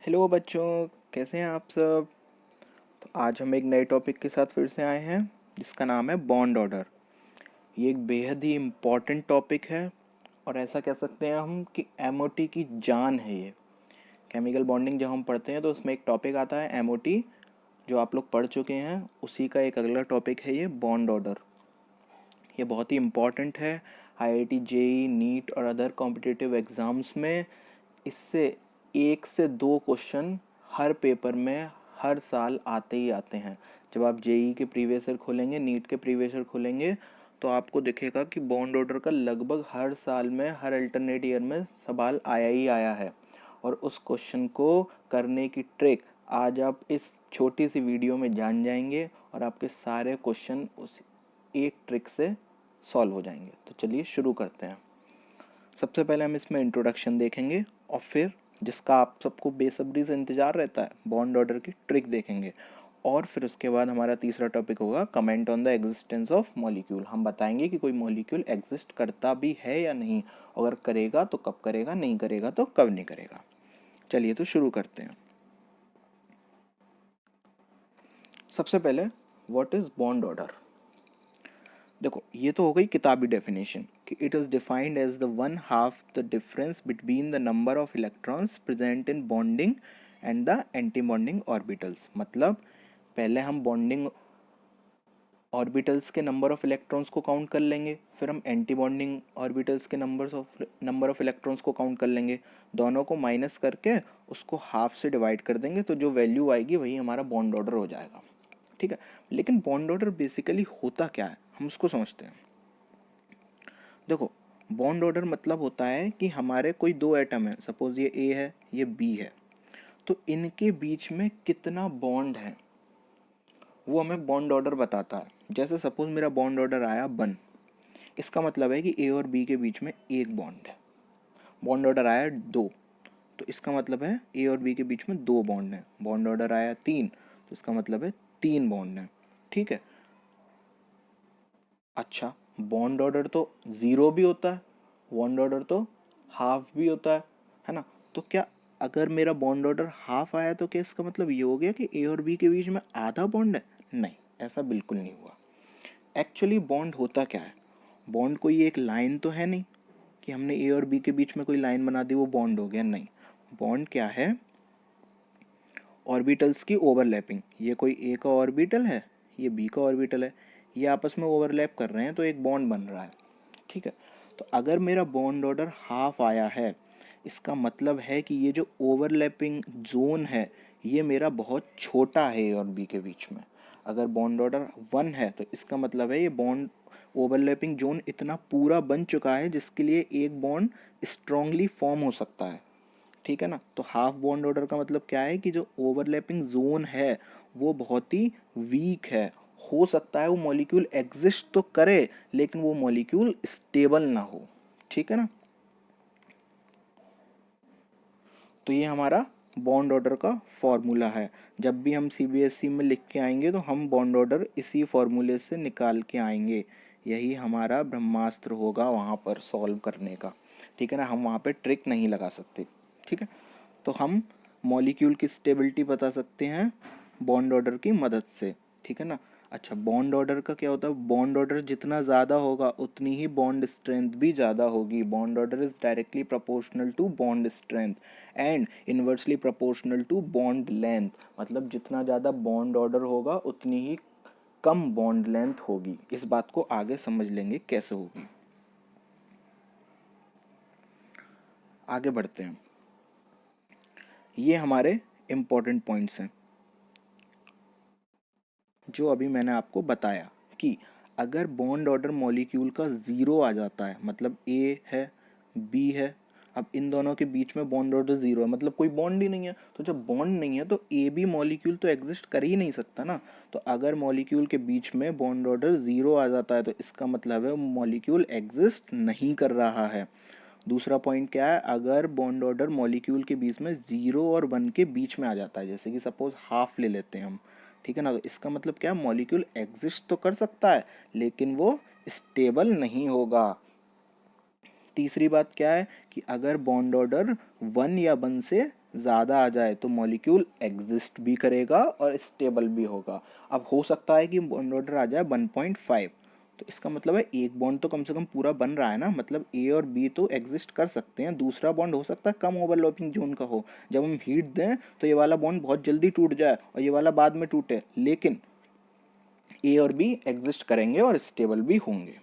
Hello बच्चों, कैसे हैं आप सब। तो आज हम एक नए टॉपिक के साथ फिर से आए हैं जिसका नाम है बॉन्ड ऑर्डर। ये एक बेहद ही इम्पॉर्टेंट टॉपिक है और ऐसा कह सकते हैं हम कि एमओटी की जान है ये। केमिकल बॉन्डिंग जब हम पढ़ते हैं तो उसमें एक टॉपिक आता है एमओटी, जो आप लोग पढ़ चुके हैं। उसी का एक अगला टॉपिक है ये बॉन्ड ऑर्डर। ये बहुत ही इम्पॉर्टेंट है। आईआईटी, जेई, नीट और अदर कॉम्पिटिटिव एग्ज़ाम्स में इससे 1 से 2 क्वेश्चन हर पेपर में हर साल आते ही आते हैं। जब आप जेई के प्रीवियस ईयर खोलेंगे, नीट के प्रीवियस ईयर खोलेंगे, तो आपको दिखेगा कि बॉन्ड ऑर्डर का लगभग हर साल में, हर अल्टरनेट ईयर में सवाल आया ही आया है। और उस क्वेश्चन को करने की ट्रिक आज आप इस छोटी सी वीडियो में जान जाएंगे और आपके सारे क्वेश्चन उस एक ट्रिक से सॉल्व हो जाएंगे। तो चलिए शुरू करते हैं। सबसे पहले हम इसमें इंट्रोडक्शन देखेंगे और फिर, जिसका आप सबको बेसब्री से इंतज़ार रहता है, बॉन्ड ऑर्डर की ट्रिक देखेंगे। और फिर उसके बाद हमारा तीसरा टॉपिक होगा comment on the existence of molecule. हम बताएंगे कि कोई मॉलिक्यूल एग्जिस्ट करता भी है या नहीं, अगर करेगा तो कब करेगा, नहीं करेगा तो कब नहीं करेगा। चलिए तो शुरू करते हैं। सबसे पहले व्हाट इज़ बॉन्ड ऑर्डर। देखो, ये तो हो गई किताबी डेफिनेशन कि it is defined as the one half the difference between the number of electrons present in bonding and the anti bonding orbitals. मतलब पहले हम बॉन्डिंग ऑर्बिटल्स के नंबर ऑफ इलेक्ट्रॉन्स को काउंट कर लेंगे, फिर हम एंटी बॉन्डिंग ऑर्बिटल्स के नंबर ऑफ इलेक्ट्रॉन्स को काउंट कर लेंगे। दोनों को माइनस करके उसको हाफ से डिवाइड कर देंगे, तो जो वैल्यू आएगी वही हमारा बॉन्ड ऑर्डर हो जाएगा। ठीक है, लेकिन बॉन्ड ऑर्डर बेसिकली होता क्या है, हम उसको समझते हैं। देखो, बॉन्ड ऑर्डर मतलब होता है कि हमारे कोई 2 एटम है, सपोज ये ए है, ये बी है, तो इनके बीच में कितना बॉन्ड है वो हमें बॉन्ड ऑर्डर बताता है। जैसे सपोज मेरा बॉन्ड ऑर्डर आया 1, इसका मतलब है कि ए और बी के बीच में एक बॉन्ड है। बॉन्ड ऑर्डर आया 2, तो इसका मतलब है ए और बी के बीच में 2 बॉन्ड है। बॉन्ड ऑर्डर आया 3, तो इसका मतलब है 3 बॉन्ड है। ठीक है। अच्छा, बॉन्ड ऑर्डर तो 0 भी होता है, बॉन्ड ऑर्डर तो हाफ भी होता है ना। तो क्या अगर मेरा बॉन्ड ऑर्डर हाफ आया तो क्या इसका मतलब ये हो गया कि ए और बी के बीच में आधा बॉन्ड है? नहीं, ऐसा बिल्कुल नहीं हुआ। एक्चुअली बॉन्ड होता क्या है, बॉन्ड कोई एक लाइन तो है नहीं कि हमने ए और बी के बीच में कोई लाइन बना दी वो बॉन्ड हो गया। नहीं, बॉन्ड क्या है, ऑर्बिटल्स की ओवरलैपिंग। ये कोई ए का ऑर्बिटल है, ये बी का ऑर्बिटल है, ये आपस में ओवरलैप कर रहे हैं तो एक बॉन्ड बन रहा है। ठीक है, तो अगर मेरा बॉन्ड ऑर्डर हाफ आया है, इसका मतलब है कि ये जो ओवरलैपिंग जोन है ये मेरा बहुत छोटा है ए और बी के बीच में। अगर बॉन्ड ऑर्डर 1 है तो इसका मतलब है ये बॉन्ड ओवरलैपिंग जोन इतना पूरा बन चुका है जिसके लिए एक बॉन्ड स्ट्रांगली फॉर्म हो सकता है। ठीक है ना। तो हाफ बॉन्ड ऑर्डर का मतलब क्या है कि जो ओवरलैपिंग जोन है वो बहुत ही वीक है। हो सकता है वो मॉलिक्यूल एग्जिस्ट तो करे लेकिन वो मॉलिक्यूल स्टेबल ना हो। ठीक है ना। तो ये हमारा बॉन्ड ऑर्डर का फॉर्मूला है। जब भी हम सीबीएसई में लिख के आएंगे तो हम बॉन्ड ऑर्डर इसी फॉर्मूले से निकाल के आएंगे। यही हमारा ब्रह्मास्त्र होगा वहाँ पर सॉल्व करने का। ठीक है ना, हम वहाँ पे ट्रिक नहीं लगा सकते। ठीक है, तो हम मॉलिक्यूल की स्टेबिलिटी बता सकते हैं बॉन्ड ऑर्डर की मदद से। ठीक है ना। अच्छा, बॉन्ड ऑर्डर का क्या होता है, बॉन्ड ऑर्डर जितना ज़्यादा होगा उतनी ही बॉन्ड स्ट्रेंथ भी ज़्यादा होगी। Bond order is directly proportional to bond strength and inversely proportional to bond length. मतलब जितना ज़्यादा बॉन्ड ऑर्डर होगा उतनी ही कम बॉन्ड लेंथ होगी। इस बात को आगे समझ लेंगे कैसे होगी। आगे बढ़ते हैं। ये हमारे इम्पोर्टेंट पॉइंट्स हैं जो अभी मैंने आपको बताया कि अगर बॉन्ड ऑर्डर मॉलिक्यूल का 0 आ जाता है, मतलब ए है, बी है, अब इन दोनों के बीच में बॉन्ड ऑर्डर 0 है, मतलब कोई बॉन्ड ही नहीं है। तो जब बॉन्ड नहीं है तो ए बी मॉलिक्यूल तो एग्जिस्ट कर ही नहीं सकता ना। तो अगर मॉलिक्यूल के बीच में बॉन्ड ऑर्डर 0 आ जाता है तो इसका मतलब है मॉलिक्यूल एग्जिस्ट नहीं कर रहा है। दूसरा पॉइंट क्या है, अगर बॉन्ड ऑर्डर मॉलिक्यूल के बीच में 0 और 1 के बीच में आ जाता है, जैसे कि सपोज हाफ ले लेते हैं हम। ठीक है ना, तो इसका मतलब क्या है, मॉलिक्यूल एग्जिस्ट तो कर सकता है लेकिन वो स्टेबल नहीं होगा। तीसरी बात क्या है कि अगर बॉन्ड ऑर्डर 1 या 1 से ज़्यादा आ जाए तो मॉलिक्यूल एग्जिस्ट भी करेगा और स्टेबल भी होगा। अब हो सकता है कि बॉन्ड ऑर्डर आ जाए 1.5, तो इसका मतलब है एक बॉन्ड तो कम से कम पूरा बन रहा है ना, मतलब ए और बी तो एग्जिस्ट कर सकते हैं। दूसरा बॉन्ड हो सकता है कम ओवरलैपिंग जोन का हो, जब हम हीट दें तो ये वाला बॉन्ड बहुत जल्दी टूट जाए और ये वाला बाद में टूटे, लेकिन ए और बी एग्जिस्ट करेंगे और स्टेबल भी होंगे।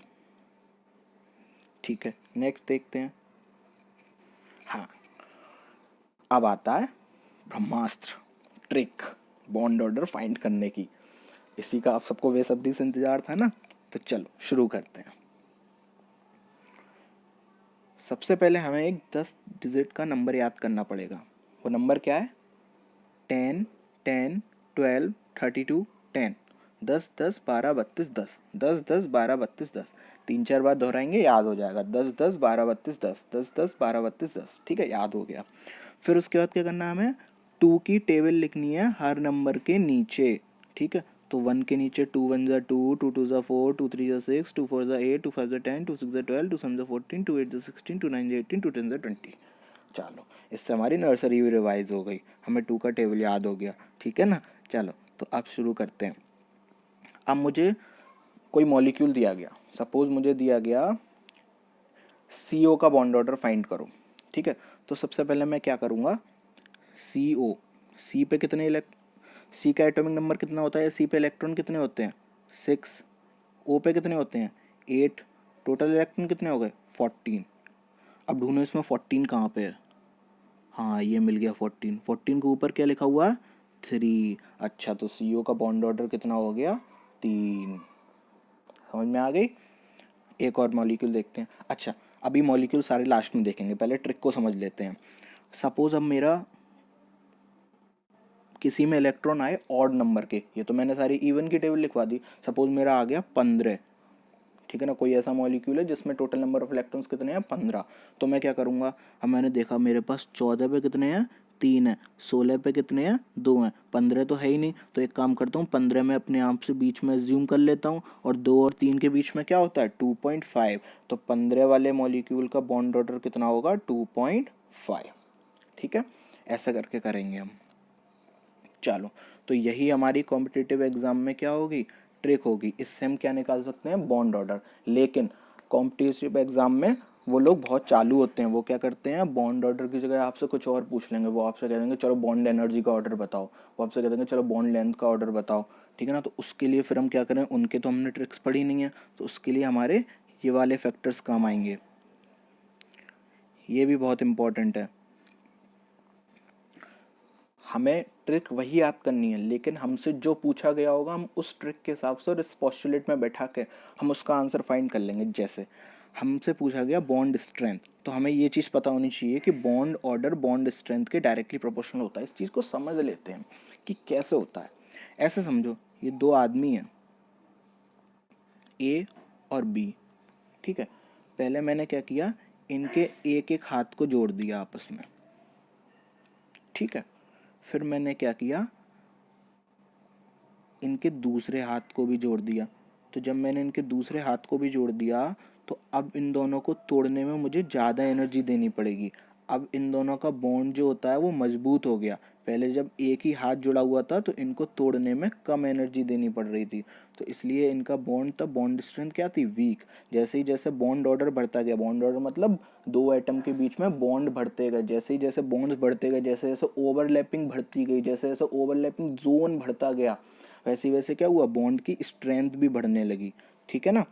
ठीक है, नेक्स्ट देखते हैं। हाँ, अब आता है ब्रह्मास्त्र, ट्रिक, बॉन्ड ऑर्डर फाइंड करने की। इसी का आप सबको बेसब्री से इंतजार था ना, तो चलो शुरू करते हैं। सबसे पहले हमें एक 10 डिजिट का नंबर याद करना पड़ेगा। वो नंबर क्या है? 10, 10, 12, 32, 10। 10, 10, 12, 32, 10। 10, 10, 12, 32, 10। 3-4 बार दोहराएंगे, याद हो जाएगा। 10, 10, 12, 32, 10। 10, 10, 12, 32, 10। ठीक है, याद हो गया। फिर उसके बाद क्या करना है हमें? 2 की टेबल लिखनी है हर नंबर के नीचे। ठीक है, तो 1 के नीचे 2 1 ज़ा 2, 2 2 ज़ा 4, 2 3 ज़ा 6, 2 4 ज़ा 8, 2 5 ज़ा 10, 2 6 ज़ा 12, 2 7 ज़ा 14, 2 8 ज़ा 16, 2 9 ज़ा 18, 2 10 ज़ा 20। चलो, इससे हमारी नर्सरी भी रिवाइज हो गई, हमें 2 का टेबल याद हो गया। ठीक है ना, चलो तो अब शुरू करते हैं। अब मुझे कोई मॉलिक्यूल दिया गया, सपोज मुझे दिया गया CO का बॉन्ड ऑर्डर फाइंड करो। ठीक है, तो सबसे पहले मैं क्या करूँगा? CO, सी पे कितने सी का एटॉमिक नंबर कितना होता है? सी पे इलेक्ट्रॉन कितने होते हैं? 6। ओ पे कितने होते हैं? 8। टोटल इलेक्ट्रॉन कितने हो गए? 14। अब ढूंढो इसमें 14 कहाँ पे है? हाँ, ये मिल गया 14। 14 के ऊपर क्या लिखा हुआ है? 3। अच्छा, तो CO का बॉन्ड ऑर्डर कितना हो गया? 3। समझ में आ गई? एक और मॉलिक्यूल देखते हैं। अच्छा, अभी मॉलिक्यूल सारे लास्ट में देखेंगे, पहले ट्रिक को समझ लेते हैं। सपोज अब मेरा किसी में इलेक्ट्रॉन आए ऑड नंबर के, ये तो मैंने सारी इवन की टेबल लिखवा दी। सपोज मेरा आ गया 15। ठीक है ना, कोई ऐसा मॉलिक्यूल है जिसमें टोटल नंबर ऑफ इलेक्ट्रॉन्स कितने हैं? 15। तो मैं क्या करूँगा? अब मैंने देखा मेरे पास 14 पे कितने हैं? 3 है। 16 पे कितने हैं? 2 हैं। 15 तो है ही नहीं, तो एक काम करता हूँ, 15 में अपने आप से बीच में एज्यूम कर लेता हूँ, और 2 और 3 के बीच में क्या होता है? 2.5। तो 15 वाले मॉलिक्यूल का बॉन्ड ऑर्डर कितना होगा? 2.5। ठीक है, ऐसा करके करेंगे हम। चलो, तो यही हमारी कॉम्पिटिटिव एग्जाम में क्या होगी? ट्रिक होगी। इससे हम क्या निकाल सकते हैं? Bond order. लेकिन कॉम्पिटिटिव एग्जाम में वो लोग बहुत चालू होते हैं, वो क्या करते हैं? बॉन्ड ऑर्डर की जगह आपसे कुछ और पूछ लेंगे। वो आपसे कह देंगे चलो बॉन्ड एनर्जी का ऑर्डर बताओ, वो आपसे कह देंगे चलो बॉन्ड लेंथ का ऑर्डर बताओ। ठीक है ना, तो उसके लिए फिर हम क्या करें? उनके तो हमने ट्रिक्स पढ़ी नहीं है, तो उसके लिए हमारे ये वाले फैक्टर्स काम आएंगे। ये भी बहुत इंपॉर्टेंट है। हमें ट्रिक वही याद करनी है, लेकिन हमसे जो पूछा गया होगा हम उस ट्रिक के हिसाब से और इस पोस्टुलेट में बैठा के हम उसका आंसर फाइंड कर लेंगे। जैसे हमसे पूछा गया बॉन्ड स्ट्रेंथ, तो हमें ये चीज़ पता होनी चाहिए कि बॉन्ड ऑर्डर बॉन्ड स्ट्रेंथ के डायरेक्टली प्रोपोर्शनल होता है। इस चीज़ को समझ लेते हैं कि कैसे होता है। ऐसे समझो, ये 2 आदमी हैं, A और B। ठीक है, पहले मैंने क्या किया? इनके एक एक हाथ को जोड़ दिया आपस में। ठीक है, फिर मैंने क्या किया? इनके दूसरे हाथ को भी जोड़ दिया। तो जब मैंने इनके दूसरे हाथ को भी जोड़ दिया, तो अब इन दोनों को तोड़ने में मुझे ज़्यादा एनर्जी देनी पड़ेगी। अब इन दोनों का बॉन्ड जो होता है वो मजबूत हो गया। पहले जब एक ही हाथ जुड़ा हुआ था तो इनको तोड़ने में कम एनर्जी देनी पड़ रही थी, तो इसलिए इनका बॉन्ड था, बॉन्ड स्ट्रेंथ क्या थी? वीक। जैसे ही जैसे बॉन्ड ऑर्डर बढ़ता गया, बॉन्ड ऑर्डर मतलब 2 एटम के बीच में बॉन्ड बढ़ते गए, जैसे ही जैसे बॉन्ड्स बढ़ते गए, जैसे जैसे ओवरलैपिंग बढ़ती गई, जैसे जैसे ओवरलैपिंग जोन बढ़ता गया, वैसे वैसे क्या हुआ? बॉन्ड की स्ट्रेंथ भी बढ़ने लगी। ठीक है ना।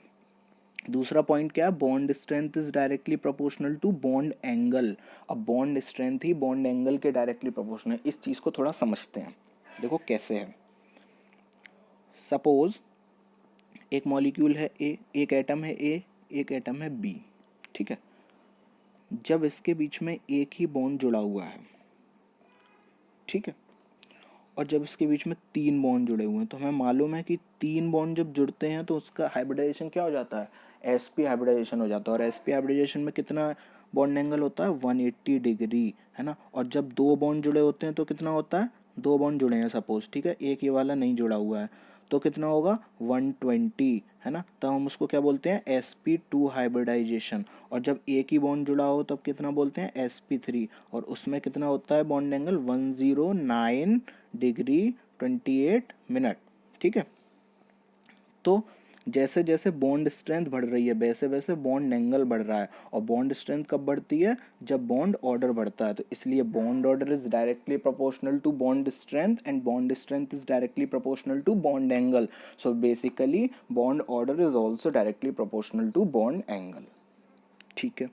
दूसरा पॉइंट क्या है? Bond strength is directly proportional to bond angle. अब बॉन्ड स्ट्रेंथ ही बॉन्ड एंगल के डायरेक्टली प्रोपोर्शनल है। इस चीज़ को थोड़ा समझते हैं, देखो कैसे है। सपोज एक मॉलिक्यूल है ए, एक एटम है ए, एक एटम है बी। ठीक है, जब इसके बीच में एक ही बॉन्ड जुड़ा हुआ है, ठीक है, और जब इसके बीच में 3 बॉन्ड जुड़े हुए हैं, तो हमें मालूम है कि 3 बॉन्ड जब जुड़ते हैं तो उसका हाइब्रिडाइजेशन क्या हो जाता है? sp हाइब्रिडाइजेशन हो जाता है। और sp हाइब्रिडाइजेशन में कितना बॉन्ड एंगल होता है? 180 डिग्री, है ना। और जब 2 बॉन्ड जुड़े होते हैं तो कितना होता है? 2 बॉन्ड जुड़े हैं सपोज, ठीक है, एक ये वाला नहीं जुड़ा हुआ है, तो कितना होगा 120, है ना। तब हम उसको क्या बोलते हैं sp2 हाइब्रिडाइजेशन। और जब एक ही बॉन्ड जुड़ा हो तब कितना बोलते हैं sp3। और उसमें कितना होता है बॉन्ड एंगल 109 डिग्री 28 मिनट, ठीक है। तो जैसे जैसे बॉन्ड स्ट्रेंथ बढ़ रही है वैसे वैसे बॉन्ड एंगल बढ़ रहा है। और बॉन्ड स्ट्रेंथ कब बढ़ती है, जब बॉन्ड ऑर्डर बढ़ता है। तो इसलिए bond order is directly proportional to bond strength and bond strength is directly proportional to bond angle. So basically bond order is also directly proportional to bond angle, ठीक है।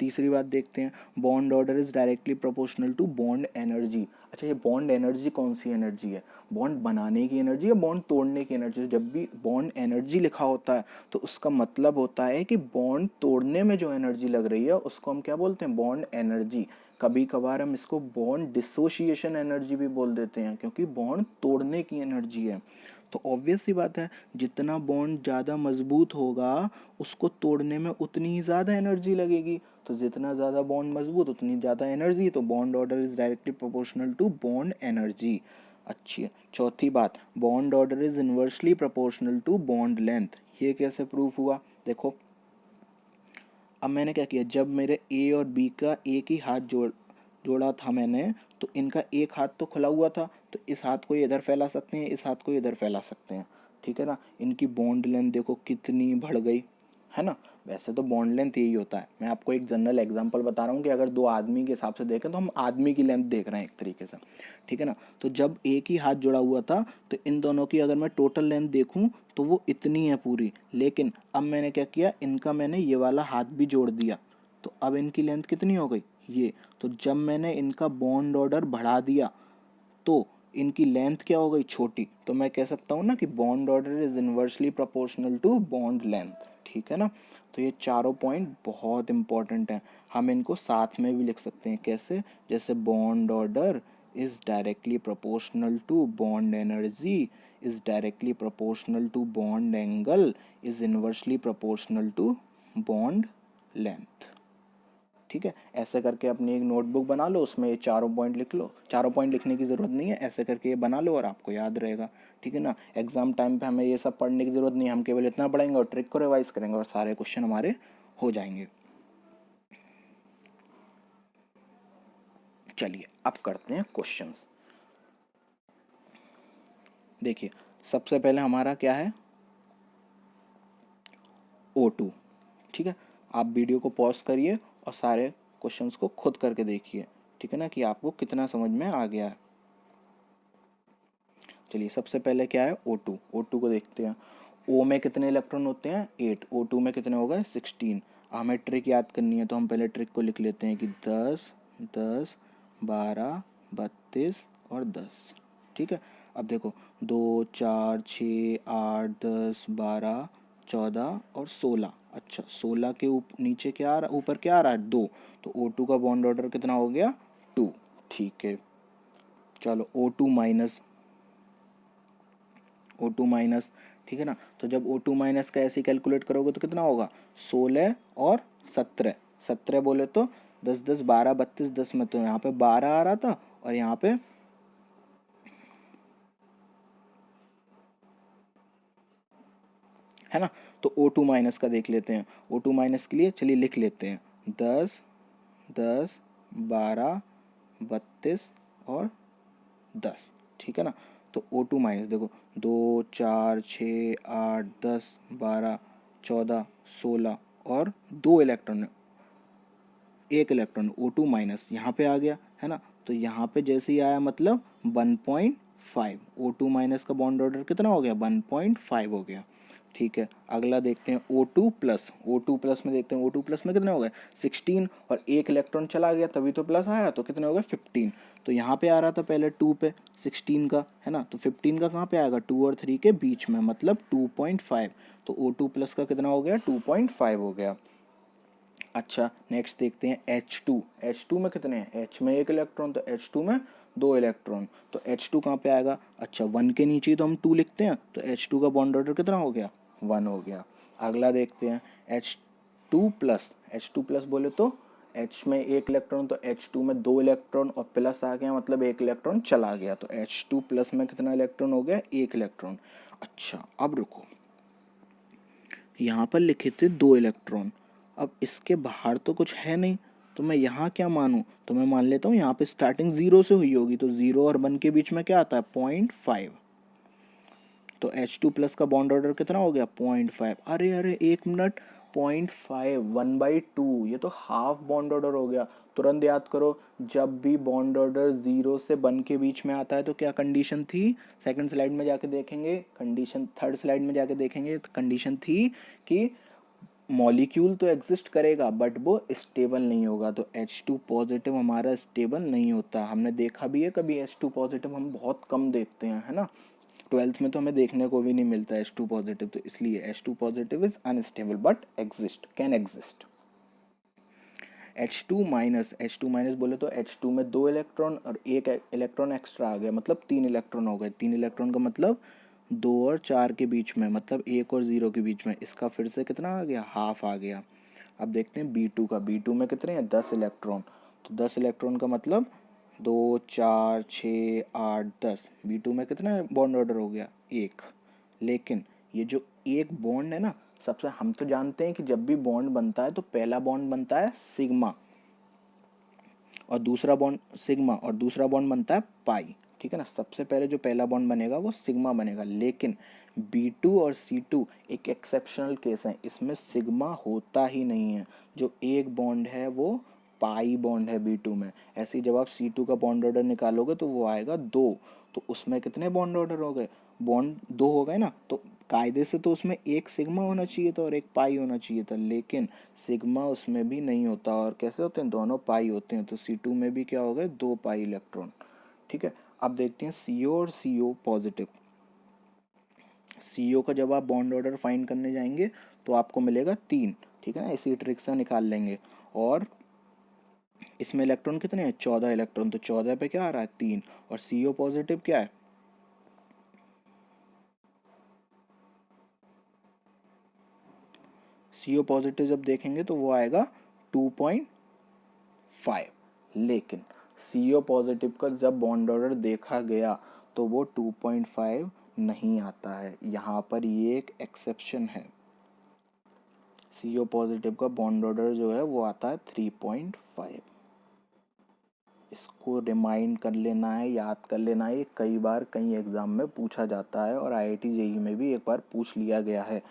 तीसरी बात देखते हैं, bond order is directly proportional to bond energy. अच्छा, ये bond energy कौन सी energy है, बॉन्ड बनाने की एनर्जी या बॉन्ड तोड़ने की एनर्जी। जब भी बॉन्ड एनर्जी लिखा होता है तो उसका मतलब होता है कि बॉन्ड तोड़ने में जो एनर्जी लग रही है उसको हम क्या बोलते हैं, बॉन्ड एनर्जी। कभी कभार हम इसको बॉन्ड डिसोसिएशन एनर्जी भी बोल देते हैं, क्योंकि बॉन्ड तोड़ने की एनर्जी है। तो ऑब्वियस सी बात है, जितना बॉन्ड ज़्यादा मजबूत होगा उसको तोड़ने में उतनी ही ज़्यादा एनर्जी लगेगी। तो जितना ज़्यादा बॉन्ड मजबूत उतनी ज़्यादा एनर्जी। तो bond order is directly proportional to bond energy. अच्छी है। चौथी बात, bond order is inversely proportional to bond length. ये कैसे प्रूफ हुआ, देखो अब मैंने क्या किया, जब मेरे ए और बी का एक ही हाथ जोड़ा था मैंने, तो इनका एक हाथ तो खुला हुआ था, तो इस हाथ को इधर फैला सकते हैं, इस हाथ को इधर फैला सकते हैं, ठीक है ना। इनकी बॉन्ड लेंथ देखो कितनी बढ़ गई, है ना। वैसे तो बॉन्ड लेंथ यही होता है, मैं आपको एक जनरल एग्जांपल बता रहा हूँ कि अगर दो आदमी के हिसाब से देखें तो हम आदमी की लेंथ देख रहे हैं एक तरीके से, ठीक है ना। तो जब एक ही हाथ जुड़ा हुआ था तो इन दोनों की अगर मैं टोटल लेंथ देखूं तो वो इतनी है पूरी। लेकिन अब मैंने क्या किया, इनका मैंने ये वाला हाथ भी जोड़ दिया, तो अब इनकी लेंथ कितनी हो गई ये। तो जब मैंने इनका बॉन्ड ऑर्डर बढ़ा दिया तो इनकी लेंथ क्या हो गई, छोटी। तो मैं कह सकता हूँ ना कि bond order is inversely proportional to bond length, ठीक है ना। तो ये चारों पॉइंट बहुत इंपॉर्टेंट हैं, हम इनको साथ में भी लिख सकते हैं। कैसे, जैसे bond order is directly proportional to bond energy, is directly proportional to bond angle, is inversely proportional to bond length, ठीक है। ऐसे करके अपनी एक नोटबुक बना लो, उसमें ये चारों पॉइंट लिख लो। चारों पॉइंट लिखने की ज़रूरत नहीं है, ऐसे करके ये बना लो और आपको याद रहेगा, ठीक है ना। एग्जाम टाइम पे हमें ये सब पढ़ने की ज़रूरत नहीं है, हम केवल इतना पढ़ेंगे और ट्रिक को रिवाइज करेंगे और सारे क्वेश्चन हमारे हो जाएंगे। चलिए अब करते हैं क्वेश्चंस। देखिए सबसे पहले हमारा क्या है, O2, ठीक है। आप वीडियो को पॉज करिए और सारे क्वेश्चंस को खुद करके देखिए, ठीक है ना, कि आपको कितना समझ में आ गया है। चलिए सबसे पहले क्या है, O2। O2 को देखते हैं। O में कितने इलेक्ट्रॉन होते हैं, 8। O2 में कितने हो गए, 16। हमें ट्रिक याद करनी है तो हम पहले ट्रिक को लिख लेते हैं कि 10 10 12 32 और 10, ठीक है। अब देखो 2 4 6 8 10 12 14 और 16। अच्छा 16 के नीचे क्या आ रहा, ऊपर क्या आ रहा है, 2। तो O2 का बॉन्ड ऑर्डर कितना हो गया, 2, ठीक है। चलो O2 माइनस, O2 माइनस, ठीक है ना। तो जब O2 माइनस का ऐसे कैलकुलेट करोगे तो कितना होगा, 16 और 17। 17 बोले तो 10 10 12 32 10 में तो यहाँ पे 12 आ रहा था और यहाँ पे है ना। तो O2 माइनस का देख लेते हैं। O2 माइनस के लिए चलिए लिख लेते हैं 10 10 12 32 और 10, ठीक है ना। तो O2 माइनस देखो 2 4 6 8 10 12 14 16 और 2 इलेक्ट्रॉन, एक इलेक्ट्रॉन O2 माइनस यहाँ पे आ गया, है ना। तो यहाँ पे जैसे ही आया मतलब 1.5। O2 माइनस का बॉन्ड ऑर्डर कितना हो गया, 1.5 हो गया, ठीक है। अगला देखते हैं O2 प्लस। O2 प्लस में देखते हैं O2 प्लस में कितने हो गए, 16। और एक इलेक्ट्रॉन चला गया तभी तो प्लस आया, तो कितने हो गए, 15। तो यहाँ पे आ रहा था पहले 2 पे 16 का, है ना। तो 15 का कहाँ पे आएगा, 2 और 3 के बीच में, मतलब 2.5। तो O2 प्लस का कितना हो गया, 2.5 हो गया। अच्छा नेक्स्ट देखते हैं H2। H2 में कितने हैं, H में एक इलेक्ट्रॉन, तो H2 में 2 इलेक्ट्रॉन। तो H2 कहाँ पे आएगा, अच्छा 1 के नीचे ही तो हम 2 लिखते हैं, तो H2 का बॉन्ड ऑर्डर कितना हो गया, 1 हो गया। अगला देखते हैं H2 प्लस। H2 प्लस बोले तो H में एक इलेक्ट्रॉन, तो H2 में 2 इलेक्ट्रॉन और प्लस आ गया, मतलब एक इलेक्ट्रॉन चला गया, तो H2 प्लस में कितना इलेक्ट्रॉन हो गया, एक इलेक्ट्रॉन। अच्छा अब रुको, यहाँ पर लिखे थे 2 इलेक्ट्रॉन, अब इसके बाहर तो कुछ है नहीं, तो मैं यहाँ क्या मानूँ, तो मैं मान लेता हूँ यहाँ पे स्टार्टिंग 0 से हुई होगी, तो 0 और 1 के बीच में क्या आता है, 0.5, तो H2 प्लस का बॉन्ड ऑर्डर कितना हो गया, 0.5। अरे अरे एक मिनट, 0.5 1/2, ये तो हाफ बॉन्ड ऑर्डर हो गया। तुरंत याद करो, जब भी बॉन्ड ऑर्डर 0 से 1 के बीच में आता है तो क्या कंडीशन थी, सेकंड स्लाइड में जाके देखेंगे कंडीशन, थर्ड स्लाइड में जाके देखेंगे तो कंडीशन थी कि मॉलिक्यूल तो एग्जिस्ट करेगा बट वो स्टेबल नहीं होगा, तो H2 पॉजिटिव हमारा स्टेबल नहीं होता। हमने देखा भी है कभी H2 पॉजिटिव, हम बहुत कम देखते हैं, है ना, 12th में तो हमें देखने को भी नहीं मिलता H2 पॉजिटिव, तो इसलिए H2 positive is unstable but exist, can exist. H2 minus बोले तो H2 में 2 इलेक्ट्रॉन और एक इलेक्ट्रॉन एक्स्ट्रा आ गया, मतलब 3 इलेक्ट्रॉन हो गए। 3 इलेक्ट्रॉन का मतलब 2 और 4 के बीच में, मतलब 1 और 0 के बीच में, इसका फिर से कितना आ गया, हाफ आ गया। अब देखते हैं B2 का, B2 में कितने हैं, 10 इलेक्ट्रॉन, तो 10 इलेक्ट्रॉन का मतलब 2 4 6 8 10, B2 में कितना बॉन्ड ऑर्डर हो गया, एक। लेकिन ये जो एक बॉन्ड है ना, सबसे हम तो जानते हैं कि जब भी बॉन्ड बनता है तो पहला बॉन्ड बनता है सिग्मा और दूसरा बॉन्ड बनता है पाई, ठीक है ना। सबसे पहले जो पहला बॉन्ड बनेगा वो सिग्मा बनेगा, लेकिन B2 और C2 एक एक्सेप्शनल केस है, इसमें सिग्मा होता ही नहीं है। जो एक बॉन्ड है वो पाई बॉन्ड है B2 में। ऐसे ही जब आप C2 का बॉन्ड ऑर्डर निकालोगे तो वो आएगा 2, तो उसमें कितने बॉन्ड ऑर्डर हो गए, बॉन्ड 2 हो गए ना, तो कायदे से तो उसमें एक सिग्मा होना चाहिए था और एक पाई होना चाहिए था, लेकिन सिग्मा उसमें भी नहीं होता, और कैसे होते हैं, दोनों पाई होते हैं, तो C2 में भी क्या हो गए, 2 पाई इलेक्ट्रॉन, ठीक है। अब देखते हैं CO और CO पॉजिटिव। CO का जब आप बॉन्ड ऑर्डर फाइंड करने जाएंगे तो आपको मिलेगा 3, ठीक है ना, इसी ट्रिक से निकाल लेंगे। और इसमें इलेक्ट्रॉन कितने हैं, 14 इलेक्ट्रॉन, तो 14 पे क्या आ रहा है, 3, और CO पॉजिटिव क्या है, CO पॉजिटिव जब देखेंगे तो वो आएगा 2.5, लेकिन CO पॉजिटिव का जब बॉन्ड ऑर्डर देखा गया तो वो 2.5 नहीं आता है, यहाँ पर ये एक एक्सेप्शन है। CO पॉजिटिव का बॉन्ड ऑर्डर जो है वो आता है 3.5। इसको रिमाइंड कर लेना है, याद कर लेना है, ये कई बार कई एग्ज़ाम में पूछा जाता है और IIT JEE में भी एक बार पूछ लिया गया है।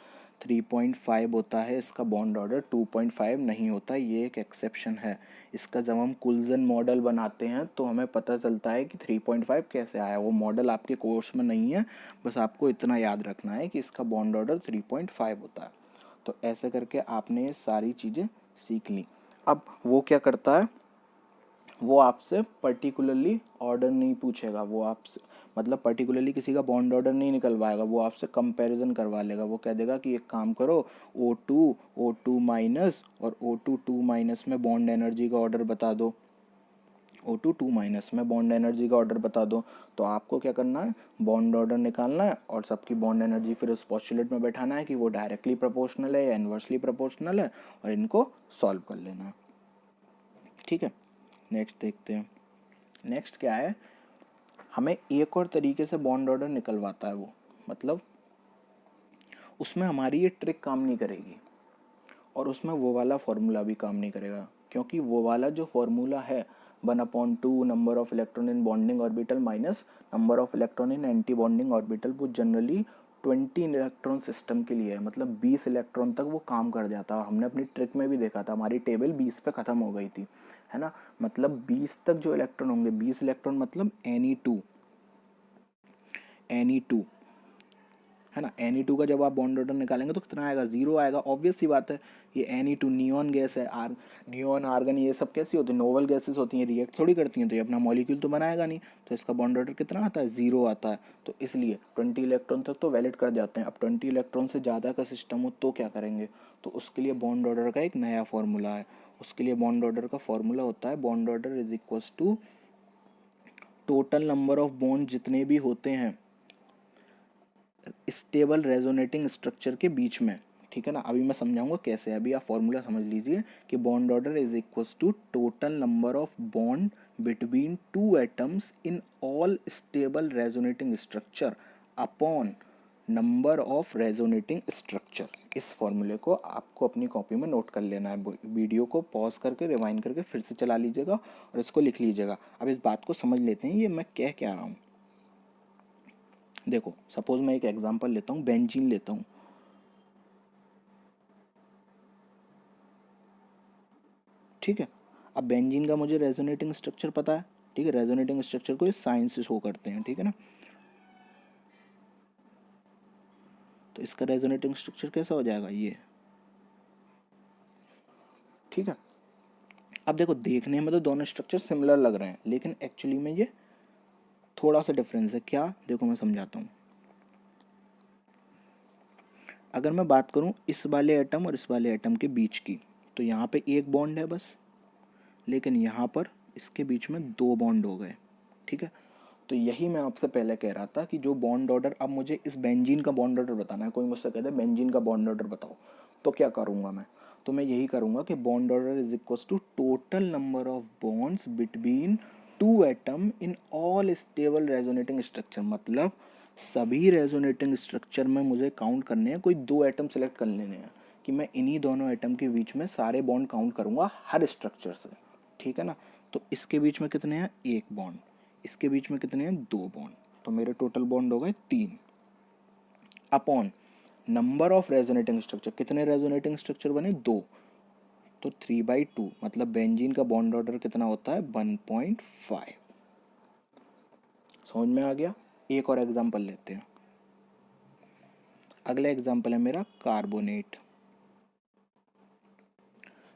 3.5 होता है इसका बॉन्ड ऑर्डर, 2.5 नहीं होता, ये एक एक्सेप्शन है। इसका जब हम कुल्सन मॉडल बनाते हैं तो हमें पता चलता है कि 3.5 कैसे आया। वो मॉडल आपके कोर्स में नहीं है, बस आपको इतना याद रखना है कि इसका बॉन्ड ऑर्डर 3.5 होता है। तो ऐसे करके आपने ये सारी चीज़ें सीख ली। अब वो क्या करता है, वो आपसे पर्टिकुलरली ऑर्डर नहीं पूछेगा, वो आपसे मतलब पर्टिकुलरली किसी का बॉन्ड ऑर्डर नहीं निकलवाएगा, वो आपसे कंपैरिजन करवा लेगा। वो कह देगा कि एक काम करो, O2 माइनस और O2 2 माइनस में बॉन्ड एनर्जी का ऑर्डर बता दो, O2 2 माइनस में बॉन्ड एनर्जी का ऑर्डर बता दो। तो आपको क्या करना है, बॉन्ड ऑर्डर निकालना है और सबकी बॉन्ड एनर्जी फिर उस पोस्टुलेट में बैठाना है कि वो डायरेक्टली प्रोपोर्शनल है या इन्वर्सली प्रोपोर्शनल है, और इनको सॉल्व कर लेना है, ठीक है। नेक्स्ट देखते हैं, नेक्स्ट क्या है, हमें एक और तरीके से बॉन्ड ऑर्डर निकलवाता है वो, मतलब उसमें हमारी ये ट्रिक काम नहीं करेगी और उसमें वो वाला फॉर्मूला भी काम नहीं करेगा, क्योंकि वो वाला जो फॉर्मूला है 1/2 number of electron in bonding orbital minus number of electron in anti bonding orbital, वो जनरली 20 इलेक्ट्रॉन सिस्टम के लिए है, मतलब 20 इलेक्ट्रॉन तक वो काम कर जाता है। हमने अपनी ट्रिक में भी देखा था, हमारी टेबल 20 पे ख़त्म हो गई थी, है ना, मतलब 20 तक जो इलेक्ट्रॉन होंगे, 20 इलेक्ट्रॉन मतलब Ne2 है ना। Ne2 का जब आप बॉन्ड ऑर्डर निकालेंगे तो कितना आएगा, 0 आएगा, ऑब्वियस सी बात है। ये Ne2 नियॉन गैस है, नियॉन आर्गन ये सब कैसी होती है, नोवल गैसेस होती हैं, रिएक्ट थोड़ी करती हैं, तो ये अपना मॉलिक्यूल तो बनाएगा नहीं, तो इसका बॉन्ड ऑर्डर कितना आता है, 0 आता है। तो इसलिए 20 इलेक्ट्रॉन तक तो वैलिड कर जाते हैं। अब 20 इलेक्ट्रॉन से ज़्यादा का सिस्टम हो तो क्या करेंगे, तो उसके लिए बॉन्ड ऑर्डर का एक नया फॉर्मूला है। उसके लिए बॉन्ड ऑर्डर का फॉर्मूला होता है, bond order is equals to total number of bond जितने भी होते हैं स्टेबल रेजोनेटिंग स्ट्रक्चर के बीच में, ठीक है ना। अभी मैं समझाऊंगा कैसे। अभी आप फॉर्मूला समझ लीजिए कि bond order is equals to total number of bond between two atoms in all stable resonating structure upon number of resonating structure. इस फॉर्मूले को आपको अपनी कॉपी में नोट कर लेना है। वीडियो को पॉज करके रिवाइंड करके फिर से चला लीजिएगा और इसको लिख लीजिएगा। अब इस बात को समझ लेते हैं ये मैं कह क्या रहा हूँ। देखो सपोज मैं एक एग्जांपल लेता हूँ, बेंजीन लेता हूँ। ठीक है, अब बेंजीन का मुझे रेजोनेटिंग स्ट्रक्चर पता है। ठीक है, रेजोनेटिंग स्ट्रक्चर को इस साइन से शो करते हैं। ठीक है ना, तो इसका रेजोनेटिंग स्ट्रक्चर कैसा हो जाएगा ये। ठीक है, अब देखो देखने में तो दोनों स्ट्रक्चर सिमिलर लग रहे हैं, लेकिन एक्चुअली में ये थोड़ा सा डिफरेंस है। क्या, देखो मैं समझाता हूँ। अगर मैं बात करूँ इस वाले एटम और इस वाले एटम के बीच की, तो यहाँ पे एक बॉन्ड है बस, लेकिन यहाँ पर इसके बीच में दो बॉन्ड हो गए। ठीक है, तो यही मैं आपसे पहले कह रहा था कि जो बॉन्ड ऑर्डर, अब मुझे इस बेंजीन का बॉन्ड ऑर्डर बताना है। कोई मुझसे कहता है बेंजीन का बॉन्ड ऑर्डर बताओ, तो क्या करूँगा मैं, तो मैं यही करूँगा कि bond order is equals to total number of bonds between two atom in all stable resonating structure. मतलब सभी रेजोनेटिंग स्ट्रक्चर में मुझे काउंट करने हैं, कोई दो एटम सेलेक्ट कर लेने हैं कि मैं इन्हीं दोनों एटम के बीच में सारे बॉन्ड काउंट करूँगा हर स्ट्रक्चर से। ठीक है ना, तो इसके बीच में कितने हैं, एक बॉन्ड, इसके बीच में कितने हैं, दो बॉन्ड, तो मेरे टोटल बॉन्ड हो गए 3 upon number of resonating structure. कितने रेजोनेटिंग स्ट्रक्चर बने, 2, तो 3/2, मतलब बेंजीन का बॉन्ड ऑर्डर कितना होता है, 1.5। समझ में आ गया। एक और एग्जांपल लेते हैं। अगला एग्जांपल है मेरा कार्बोनेट।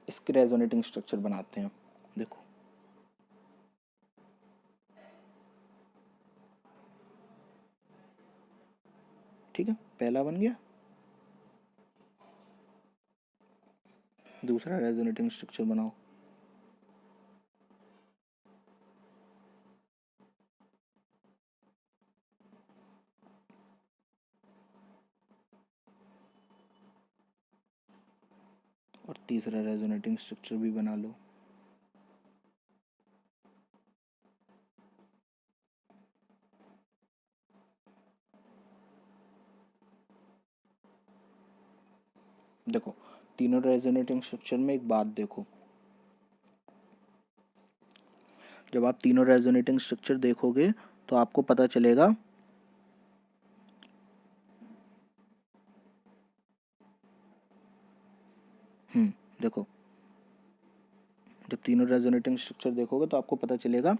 इसके रेजोनेटिंग स्ट्रक्चर बनाते हैं। देखो ठीक है, पहला बन गया, दूसरा रेजोनेटिंग स्ट्रक्चर बनाओ। और तीसरा रेजोनेटिंग स्ट्रक्चर भी बना लो। देखो तीनों रेजोनेटिंग स्ट्रक्चर में एक बात देखो, जब आप तीनों रेजोनेटिंग स्ट्रक्चर देखोगे तो आपको पता चलेगा देखो जब तीनों रेजोनेटिंग स्ट्रक्चर देखोगे तो आपको पता चलेगा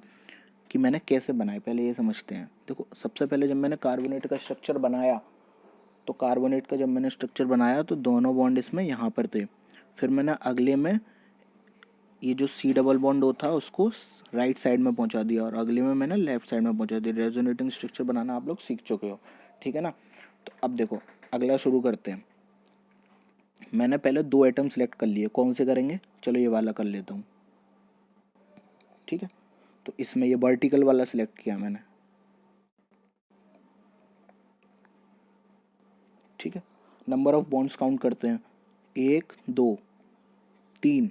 कि मैंने कैसे बनाए। पहले ये समझते हैं। देखो सबसे पहले जब मैंने कार्बोनेट का स्ट्रक्चर बनाया, तो कार्बोनेट का जब मैंने स्ट्रक्चर बनाया तो दोनों बॉन्ड इसमें यहाँ पर थे। फिर मैंने अगले में ये जो C डबल बॉन्ड होता है उसको राइट साइड में पहुँचा दिया, और अगले में मैंने लेफ्ट साइड में पहुँचा दिया। रेजोनेटिंग स्ट्रक्चर बनाना आप लोग सीख चुके हो। ठीक है ना, तो अब देखो अगला शुरू करते हैं। मैंने पहले दो एटम सेलेक्ट कर लिए, कौन से करेंगे, चलो ये वाला कर लेता हूँ। ठीक है, तो इसमें ये वर्टिकल वाला सिलेक्ट किया मैंने। ठीक है, नंबर ऑफ बॉन्ड्स काउंट करते हैं, 1 2 3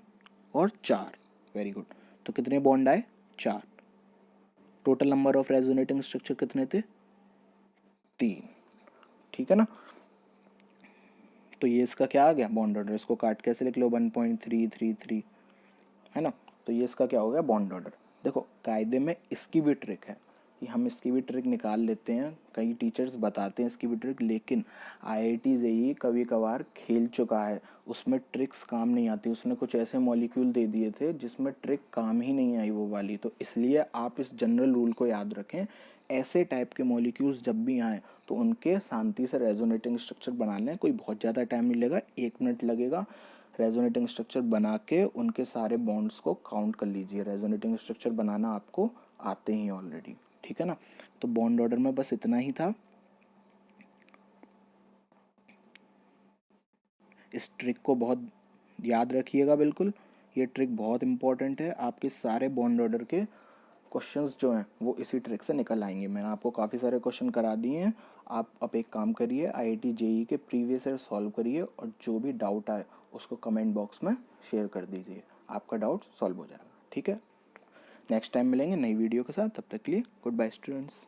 और 4। वेरी गुड, तो कितने बॉन्ड आए, 4। Total number of resonating structure कितने थे, 3। ठीक है ना, तो ये इसका क्या आ गया, बॉन्ड ऑर्डर। इसको काट कैसे लिख लो, 1.333, है ना। तो ये इसका क्या हो गया, बॉन्ड ऑर्डर। देखो कायदे में इसकी भी ट्रिक है कि हम इसकी भी ट्रिक निकाल लेते हैं। कई टीचर्स बताते हैं इसकी भी ट्रिक, लेकिन IIT JEE कभी कभार खेल चुका है, उसमें ट्रिक्स काम नहीं आती। उसने कुछ ऐसे मॉलिक्यूल दे दिए थे जिसमें ट्रिक काम ही नहीं आई वो वाली। तो इसलिए आप इस जनरल रूल को याद रखें, ऐसे टाइप के मॉलिक्यूल्स जब भी आएँ तो उनके शांति से रेजोनेटिंग स्ट्रक्चर बना लें। कोई बहुत ज़्यादा टाइम नहीं लगेगा, 1 मिनट लगेगा। रेजोनेटिंग स्ट्रक्चर बना के उनके सारे बॉन्ड्स को काउंट कर लीजिए। रेजोनेटिंग स्ट्रक्चर बनाना आपको आते ही ऑलरेडी। ठीक है ना, तो बॉन्ड ऑर्डर में बस इतना ही था। इस ट्रिक को बहुत याद रखिएगा, बिल्कुल ये ट्रिक बहुत इंपॉर्टेंट है। आपके सारे बॉन्ड ऑर्डर के क्वेश्चंस जो हैं वो इसी ट्रिक से निकल आएंगे। मैंने आपको काफ़ी सारे क्वेश्चन करा दिए हैं, आप अब एक काम करिए, आईआईटी जेई के प्रीवियस ईयर सॉल्व करिए और जो भी डाउट आए उसको कमेंट बॉक्स में शेयर कर दीजिए, आपका डाउट सॉल्व हो जाएगा। ठीक है, नेक्स्ट टाइम मिलेंगे नई वीडियो के साथ, तब तक के लिए गुड बाय स्टूडेंट्स।